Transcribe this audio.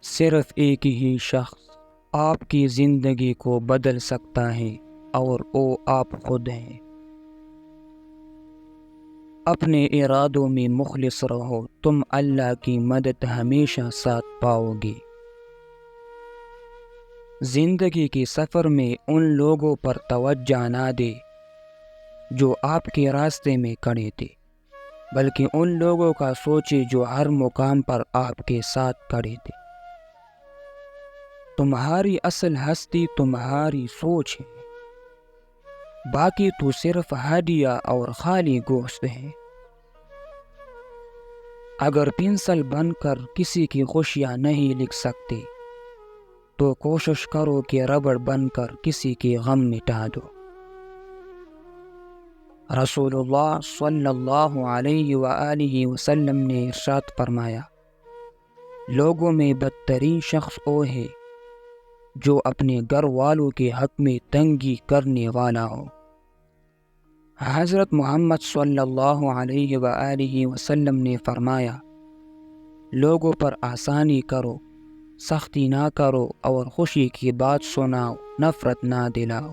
صرف ایک ہی شخص آپ کی زندگی کو بدل سکتا ہے اور وہ آپ خود ہیں۔ اپنے ارادوں میں مخلص رہو، تم اللہ کی مدد ہمیشہ ساتھ پاؤ گے۔ زندگی کے سفر میں ان لوگوں پر توجہ نہ دے جو آپ کے راستے میں کھڑے تھے، بلکہ ان لوگوں کا سوچے جو ہر مقام پر آپ کے ساتھ کھڑے تھے۔ تمہاری اصل ہستی تمہاری سوچ ہے، باقی تو صرف ہدیہ اور خالی گوشت ہے۔ اگر پنسل بن کر کسی کی خوشیاں نہیں لکھ سکتے تو کوشش کرو کہ ربڑ بن کر کسی کے غم مٹا دو۔ رسول اللہ صلی اللہ علیہ وآلہ وسلم نے ارشاد فرمایا، لوگوں میں بدترین شخص وہ ہے جو اپنے گھر والوں کے حق میں تنگی کرنے والا ہو۔ حضرت محمد صلی اللہ علیہ وآلہ وسلم نے فرمایا، لوگوں پر آسانی کرو، سختی نہ کرو اور خوشی کی بات سناؤ، نفرت نہ دلاؤ۔